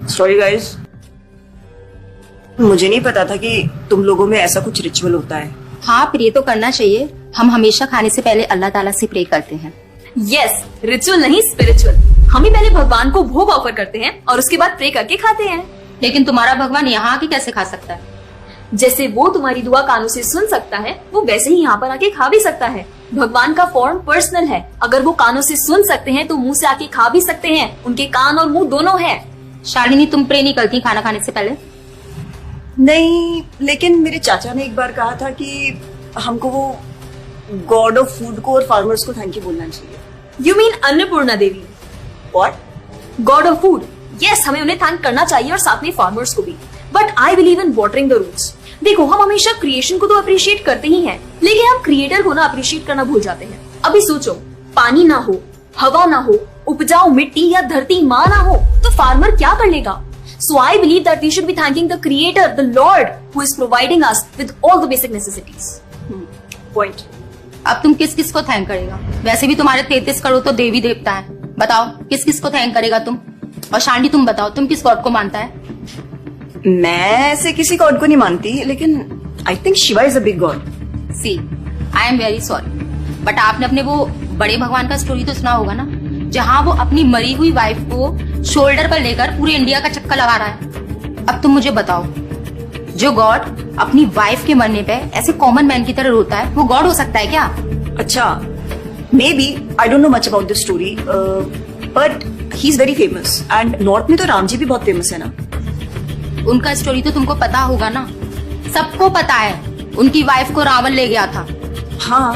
Sorry guys, मुझे नहीं पता था कि तुम लोगों में ऐसा कुछ रिचुअल होता है। हाँ, प्रे तो करना चाहिए। हम हमेशा खाने से पहले अल्लाह ताला से प्रे करते हैं। यस, रिचुअल नहीं स्पिरिचुअल। हम ही पहले भगवान को भोग ऑफर करते हैं और उसके बाद प्रे करके खाते हैं। लेकिन तुम्हारा भगवान यहाँ आके कैसे खा सकता है? जैसे वो तुम्हारी दुआ कानों से सुन सकता है, वो वैसे ही यहाँ पर आके खा भी सकता है। भगवान का फॉर्म पर्सनल है। अगर वो कानों से सुन सकते हैं तो मुंह से आके खा भी सकते हैं। उनके कान और मुंह दोनों है। शालिनी, तुम प्रे नहीं करती खाना खाने से पहले? नहीं, लेकिन मेरे चाचा ने एक बार कहा था कि हमको वो गॉड ऑफ फूड को और फार्मर्स को थैंक यू बोलना चाहिए। You mean Annapurna Devi? What? God of food. Yes, हमें उन्हें थैंक करना चाहिए और साथ में फार्मर्स को भी। But I believe in watering the roots. देखो, हम हमेशा क्रिएशन को तो अप्रिशिएट करते ही हैं, लेकिन हम क्रिएटर को ना अप्रिशिएट करना भूल जाते हैं। अभी सोचो, पानी ना हो, हवा ना हो, उपजाऊ मिट्टी या धरती माँ ना हो, तो फार्मर क्या कर लेगा? So I believe that we should be thanking the Creator, the Lord, who is providing us with all the basic necessities. Point. अब तुम किस किस को थैंक करेगा? वैसे भी तुम्हारे 33 करोड़ तो देवी देवता है। बताओ, किस किस को थैंक करेगा तुम? और शांडी, तुम बताओ, तुम किस गॉड को मानता है? मैं ऐसे किसी गॉड को नहीं मानती, लेकिन I think Shiva is a big god. See, I am very sorry, but आपने अपने वो बड़े भगवान का स्टोरी तो सुना होगा ना, जहाँ वो अपनी मरी हुई वाइफ को शोल्डर पर लेकर पूरे इंडिया का चक्कर लगा रहा है। अब तुम मुझे बताओ, जो गॉड अपनी वाइफ के मरने पे ऐसे कॉमन मैन की तरह रोता है, वो गॉड हो सकता है क्या? अच्छा, may be, I don't know much about this story, but he is very famous and north में तो राम जी भी बहुत फेमस है ना। उनका स्टोरी तो तुमको पता होगा ना, सबको पता है। उनकी वाइफ को रावण ले गया था। हाँ,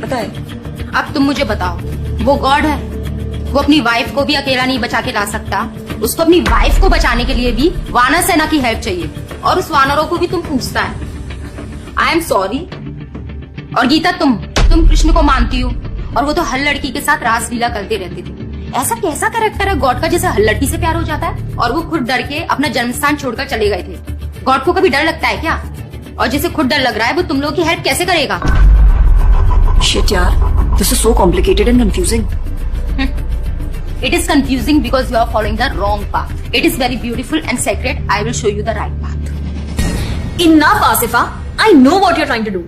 पता है। अब तुम मुझे बताओ, वो गॉड है? वो अपनी वाइफ को भी अकेला नहीं बचा के ला सकता। उसको अपनी वाइफ को बचाने के लिए भी वानर सेना की हेल्प चाहिए, और उस वानरों को भी तुम पूछता है। I am sorry. और गीता, तुम कृष्ण को मानती हो, और वो तो हर लड़की के साथ रासलीला करते रहते थे। ऐसा कैसा कैरेक्टर है गॉड का जिसे हर लड़की से प्यार हो जाता है? और वो खुद डर के अपना जन्मस्थान छोड़कर चले गए थे। गॉड को कभी डर लगता है क्या? और जिसे खुद डर लग रहा है, वो तुम लोग की हेल्प कैसे करेगा? शिट यार, this is so complicated and confusing. It is confusing because you are following the wrong path. It is very beautiful and sacred. I will show you the right path. Enough, Asifa. I know what you're trying to do.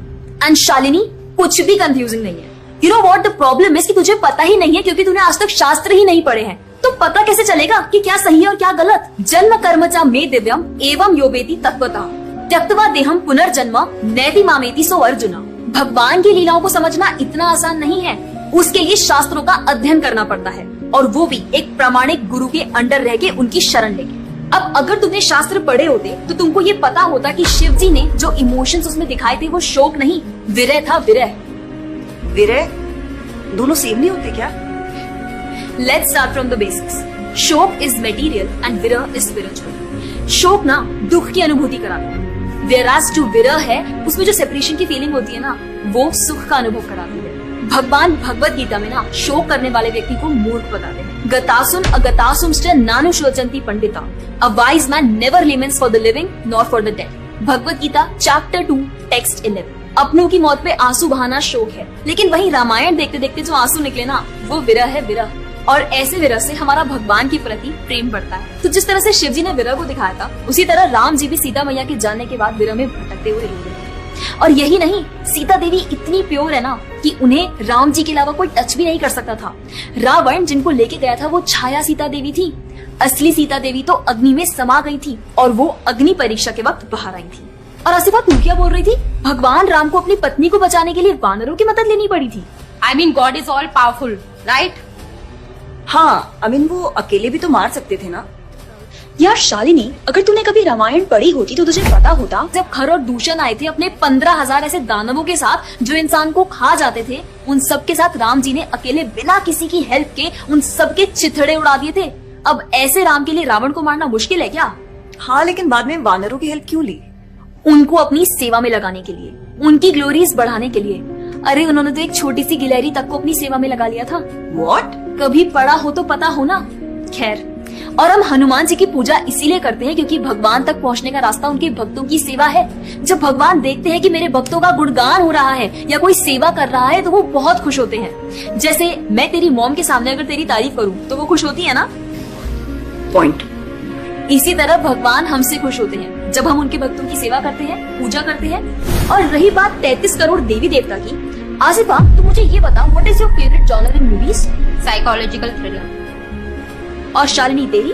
And Shalini, कुछ भी confusing नहीं है। You know what the problem is कि तुझे पता ही नहीं है, क्योंकि तूने आज तक शास्त्र ही नहीं पढ़े हैं। तो पता कैसे चलेगा कि क्या सही है और क्या गलत? जन्म कर्म च मे दिव्यम एवं योवेति तत्वतः त्यक्त्वा देहम पुनर्जन्म नैति मामेति सो अर्जुना। भगवान की लीलाओं को समझना इतना आसान नहीं है। उसके लिए शास्त्रों का अध्ययन करना पड़ता है, और वो भी एक प्रामाणिक गुरु के अंडर रह के उनकी शरण लेके। अब अगर तुमने शास्त्र पढ़े होते तो तुमको ये पता होता कि शिव जी ने जो इमोशंस उसमें दिखाए थे वो शोक नहीं, विरह था। विरह विरह दोनों सेम नहीं होते क्या? Let's start from the basics. शोक इज मटेरियल एंड विरह इज स्पिरिचुअल। शोक ना दुख की अनुभूति कराता है, whereas जो विरह है उसमें जो सेपरेशन की फीलिंग होती है ना, वो सुख का अनुभव कराती है। भगवान भगवत गीता में ना शोक करने वाले व्यक्ति को मूर्ख बताते हैं। गतासुम अगतासुमश्च नानुशोचन्ति पंडिता। A wise man never laments for the living not for the dead. Bhagavad Gita chapter 2 text 11। अपनों की मौत पे आंसू बहाना शोक है, लेकिन वही रामायण देखते देखते जो आंसू निकले ना, वो विरह है। विरह, और ऐसे विरह से हमारा भगवान के प्रति प्रेम बढ़ता है। तो जिस तरह से शिव जी ने विरह को दिखाया था, उसी तरह राम जी भी सीता मैया के जाने के बाद विरह में भटकते हुए रो रहे थे। और यही नहीं, सीता देवी इतनी प्योर है ना कि उन्हें राम जी के अलावा कोई टच भी नहीं कर सकता था। रावण जिनको लेके गया था वो छाया सीता देवी थी। असली सीता देवी तो अग्नि में समा गई थी, और वो अग्नि परीक्षा के वक्त बाहर आई थी। और आसिफा, तू क्या बोल रही थी? भगवान राम को अपनी पत्नी को बचाने के लिए वानरों की मदद लेनी पड़ी थी। I mean, God is all powerful, right? हाँ, I mean, वो अकेले भी तो मार सकते थे ना। यार शालिनी, अगर तूने कभी रामायण पढ़ी होती तो तुझे पता होता, जब खर और दूषण आए थे अपने 15,000 ऐसे दानवों के साथ जो इंसान को खा जाते थे, उन सब के साथ राम जी ने अकेले बिना किसी की हेल्प के उन सबके चिथड़े उड़ा दिए थे। अब ऐसे राम के लिए रावण को मारना मुश्किल है क्या? हाँ, लेकिन बाद में वानरों की हेल्प क्यों ली? उनको अपनी सेवा में लगाने के लिए, उनकी ग्लोरीज बढ़ाने के लिए। अरे उन्होंने तो एक छोटी सी गिलहरी तक को अपनी सेवा में लगा लिया था। What? कभी पढ़ा हो तो पता हो ना। खैर, और हम हनुमान जी की पूजा इसीलिए करते हैं क्योंकि भगवान तक पहुंचने का रास्ता उनके भक्तों की सेवा है। जब भगवान देखते हैं कि मेरे भक्तों का गुणगान हो रहा है या कोई सेवा कर रहा है तो वो बहुत खुश होते हैं। जैसे मैं तेरी मॉम के सामने अगर तेरी तारीफ करूं तो वो खुश होती है ना। पॉइंट। इसी तरह भगवान हमसे खुश होते हैं जब हम उनके भक्तों की सेवा करते हैं, पूजा करते हैं। और रही बात 33 करोड़ देवी देवता की, आसिफा तो मुझे ये बता, what is your favourite genre in movies? Psychological thriller. और शालिनी तेरी?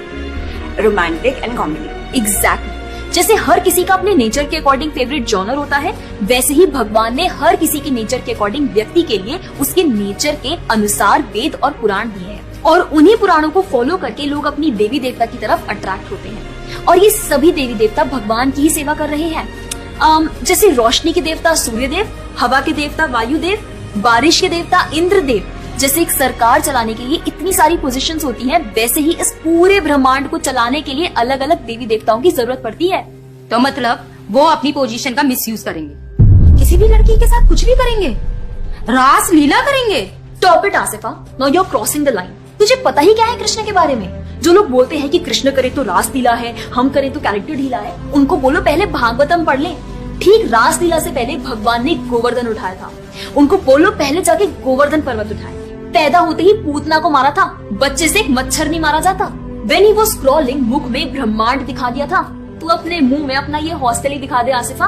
Romantic and comedy. एग्जैक्टली। जैसे हर किसी का अपने नेचर के अकॉर्डिंग फेवरेट जॉनर होता है, वैसे ही भगवान ने हर किसी के नेचर के अकॉर्डिंग व्यक्ति के लिए उसके नेचर के अनुसार वेद और पुराण दिए हैं। और उन्हीं पुराणों को फॉलो करके लोग अपनी देवी देवता की तरफ अट्रैक्ट होते हैं। और ये सभी देवी देवता भगवान की ही सेवा कर रहे हैं। जैसे रोशनी के देवता सूर्यदेव, हवा के देवता वायुदेव, बारिश के देवता इंद्रदेव। जैसे एक सरकार चलाने के लिए इतनी सारी पोजीशंस होती हैं, वैसे ही इस पूरे ब्रह्मांड को चलाने के लिए अलग अलग देवी देवताओं की जरूरत पड़ती है। तो मतलब वो अपनी पोजीशन का मिसयूज करेंगे, किसी भी लड़की के साथ कुछ भी करेंगे, रास लीला करेंगे। Stop it Asifa, now you are crossing the line. तुझे पता ही क्या है कृष्ण के बारे में? जो लोग बोलते हैं कि कृष्ण करे तो रास लीला है, हम करें तो कैरेक्टर ढीला है, उनको बोलो पहले भागवतम पढ़ ले। ठीक रास लीला से पहले भगवान ने गोवर्धन उठाया था। उनको बोलो पहले जाके गोवर्धन पर्वत उठाए। पैदा होते ही पूतना को मारा था, बच्चे से एक मच्छर नहीं मारा जाता। When he was crawling, मुख में ब्रह्मांड दिखा दिया था। तू अपने मुंह में अपना ये हॉस्टल ही दिखा दे आसिफा।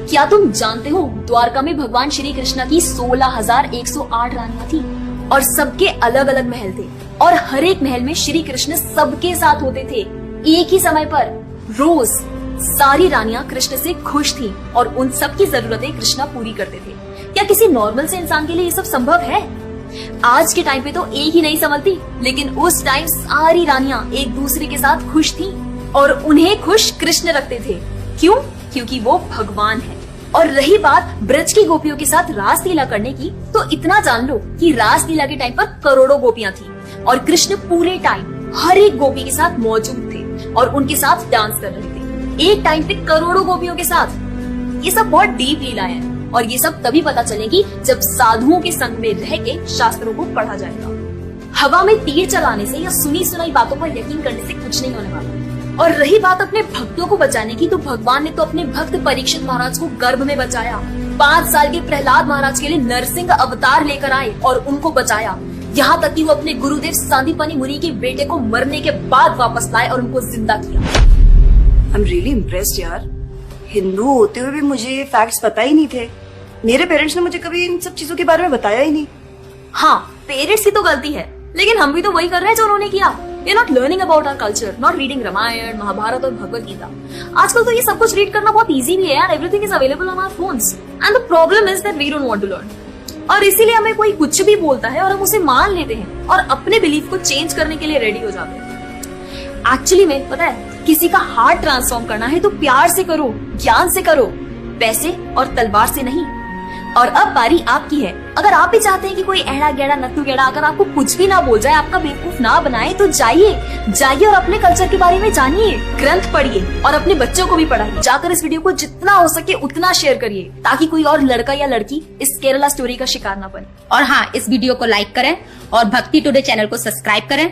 क्या तुम जानते हो द्वारका में भगवान श्री कृष्ण की 16,108 रानियां थी और सबके अलग अलग महल थे और हर एक महल में श्री कृष्ण सबके साथ होते थे एक ही समय पर। रोज सारी रानियां कृष्ण से खुश थी और उन सब की जरूरतें कृष्ण पूरी करते थे। क्या किसी नॉर्मल से इंसान के लिए ये सब संभव है? आज के टाइम पे तो एक ही नहीं संभलती, लेकिन उस टाइम सारी रानियां एक दूसरे के साथ खुश थी और उन्हें खुश कृष्ण रखते थे। क्यों? क्योंकि वो भगवान है। और रही बात ब्रज की गोपियों के साथ रास लीला करने की, तो इतना जान लो कि रास लीला के टाइम पर करोड़ों गोपियां थी और कृष्ण पूरे टाइम हर एक गोपी के साथ मौजूद थे और उनके साथ डांस कर रहे थे एक टाइम पे करोड़ों गोपियों के साथ। ये सब बहुत डीप लीला है और ये सब तभी पता चलेगी जब साधुओं के संग में रह के शास्त्रों को पढ़ा जाएगा। हवा में तीर चलाने से या सुनी सुनाई बातों पर यकीन करने से कुछ नहीं होने वाला। और रही बात अपने भक्तों को बचाने की, तो भगवान ने तो अपने भक्त परीक्षित महाराज को गर्भ में बचाया। 5 साल के प्रहलाद महाराज के लिए नरसिंह अवतार लेकर आए और उनको बचाया। यहाँ तक कि वो अपने गुरुदेव सांदीपनी मुनि के बेटे को मरने के बाद वापस लाए और उनको जिंदा किया। आई एम रियली इम्प्रेस्ड यार। हिंदू होते हुए भी मुझे फैक्ट्स पता ही नहीं थे। मेरे पेरेंट्स ने मुझे कभी इन सब चीजों के बारे में बताया ही नहीं। हाँ, पेरेंट्स की तो गलती है, लेकिन हम भी तो वही कर रहे हैं जो उन्होंने किया। We are not learning about our culture, not reading Ramayan, Mahabharat और भगवत गीता। आजकल तो ये सब कुछ रीड करना बहुत इजी भी है यार। Everything is available on our phones, and the problem is that we don't want to learn। और इसीलिए हमें कोई कुछ भी बोलता है और हम उसे मान लेते हैं और अपने बिलीफ को चेंज करने के लिए रेडी हो जाते हैं। एक्चुअली में पता है, किसी का हार्ट ट्रांसफॉर्म करना है तो प्यार से करो, ज्ञान से करो, पैसे और तलवार से नहीं। और अब बारी आपकी है। अगर आप भी चाहते हैं कि कोई एड़ा गेड़ा नत्थु गेड़ा अगर आपको कुछ भी ना बोल जाए, आपका बेवकूफ ना बनाए, तो जाइए और अपने कल्चर के बारे में जानिए, ग्रंथ पढ़िए और अपने बच्चों को भी पढ़ाइए। जाकर इस वीडियो को जितना हो सके उतना शेयर करिए ताकि कोई और लड़का या लड़की इस केरला स्टोरी का शिकार ना बने। और हाँ, इस वीडियो को लाइक करें और भक्ति टुडे चैनल को सब्सक्राइब करें।